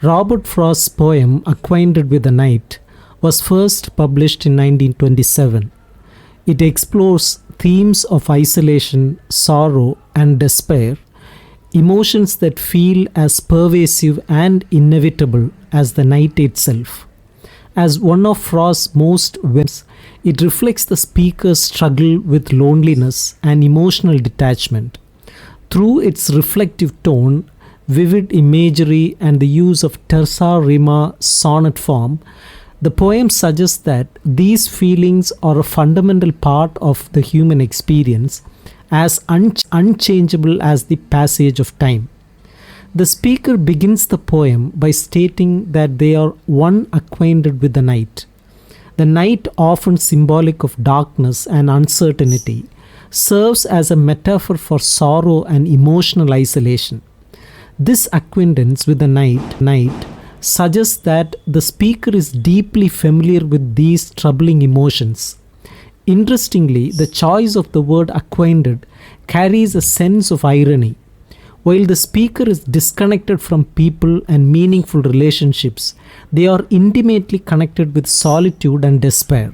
Robert Frost's poem Acquainted with the Night was first published in 1927. It explores themes of isolation, sorrow, and despair, emotions that feel as pervasive and inevitable as the night itself. As one of Frost's most poems, it reflects the speaker's struggle with loneliness and emotional detachment. Through its reflective tone, vivid imagery, and the use of terza rima sonnet form, the poem suggests that these feelings are a fundamental part of the human experience, as unchangeable as the passage of time. The speaker begins the poem by stating that they are one acquainted with the night. The night, often symbolic of darkness and uncertainty, serves as a metaphor for sorrow and emotional isolation. This acquaintance with the night suggests that the speaker is deeply familiar with these troubling emotions. Interestingly, the choice of the word acquainted carries a sense of irony. While the speaker is disconnected from people and meaningful relationships, they are intimately connected with solitude and despair.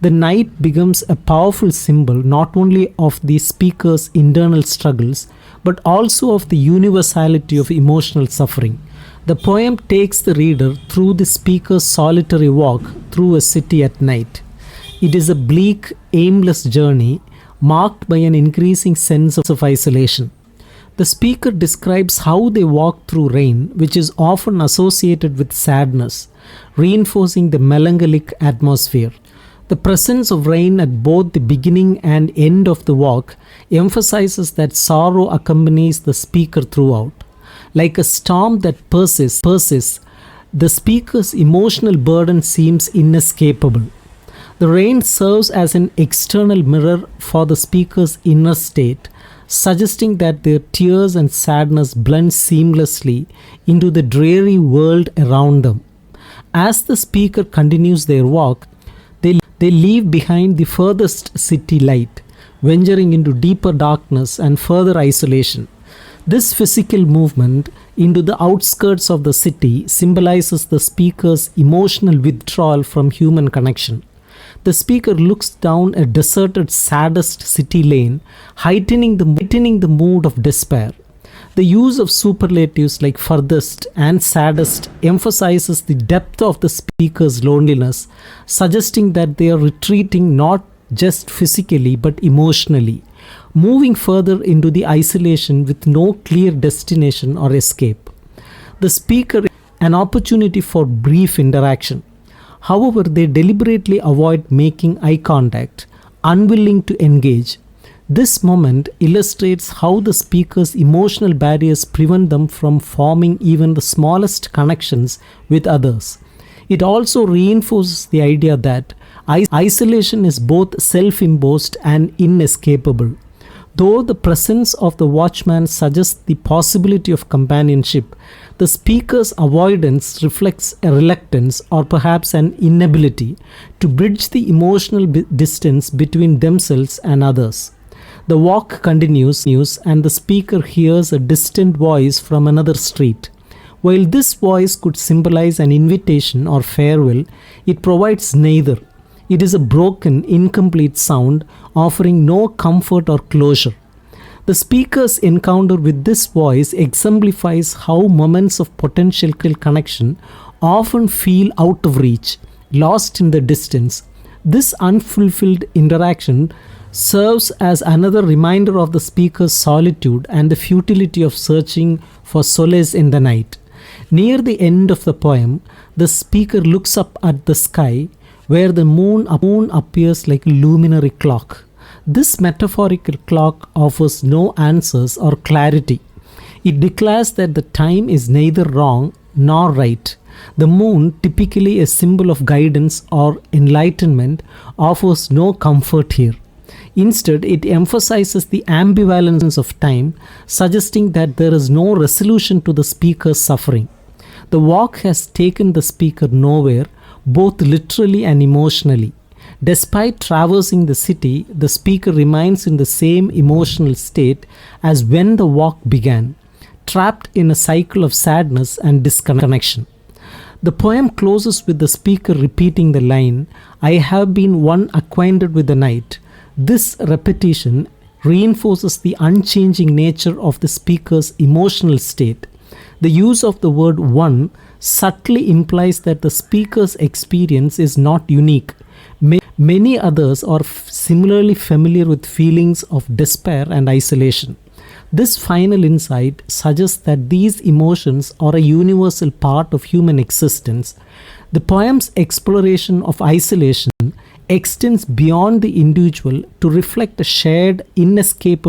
The night becomes a powerful symbol not only of the speaker's internal struggles, but also of the universality of emotional suffering. The poem takes the reader through the speaker's solitary walk through a city at night. It is a bleak, aimless journey marked by an increasing sense of isolation. The speaker describes how they walk through rain, which is often associated with sadness, reinforcing the melancholic atmosphere. The presence of rain at both the beginning and end of the walk emphasizes that sorrow accompanies the speaker throughout. Like a storm that persists, the speaker's emotional burden seems inescapable. The rain serves as an external mirror for the speaker's inner state, suggesting that their tears and sadness blend seamlessly into the dreary world around them. As the speaker continues their walk, they leave behind the furthest city light, venturing into deeper darkness and further isolation. This physical movement into the outskirts of the city symbolizes the speaker's emotional withdrawal from human connection. The speaker looks down a deserted, saddest city lane, heightening the mood of despair. The use of superlatives like furthest and saddest emphasizes the depth of the speaker's loneliness, suggesting that they are retreating not just physically but emotionally, moving further into the isolation with no clear destination or escape. The speaker an opportunity for brief interaction. However, they deliberately avoid making eye contact, unwilling to engage. This moment illustrates how the speaker's emotional barriers prevent them from forming even the smallest connections with others. It also reinforces the idea that isolation is both self-imposed and inescapable. Though the presence of the watchman suggests the possibility of companionship, the speaker's avoidance reflects a reluctance or perhaps an inability to bridge the emotional distance between themselves and others. The walk continues and the speaker hears a distant voice from another street. While this voice could symbolize an invitation or farewell, it provides neither. It is a broken, incomplete sound offering no comfort or closure. The speaker's encounter with this voice exemplifies how moments of potential connection often feel out of reach, lost in the distance. This unfulfilled interaction serves as another reminder of the speaker's solitude and the futility of searching for solace in the night. Near the end of the poem, the speaker looks up at the sky where the moon appears like a luminary clock. This metaphorical clock offers no answers or clarity. It declares that the time is neither wrong nor right. The moon, typically a symbol of guidance or enlightenment, offers no comfort here. Instead, it emphasizes the ambivalence of time, suggesting that there is no resolution to the speaker's suffering. The walk has taken the speaker nowhere, both literally and emotionally. Despite traversing the city, the speaker remains in the same emotional state as when the walk began. trapped in a cycle of sadness and disconnection. The poem closes with the speaker repeating the line, "I have been one acquainted with the night." This repetition reinforces the unchanging nature of the speaker's emotional state. The use of the word one subtly implies that the speaker's experience is not unique. Many others are similarly familiar with feelings of despair and isolation. This final insight suggests that these emotions are a universal part of human existence. The poem's exploration of isolation extends beyond the individual to reflect a shared, inescapable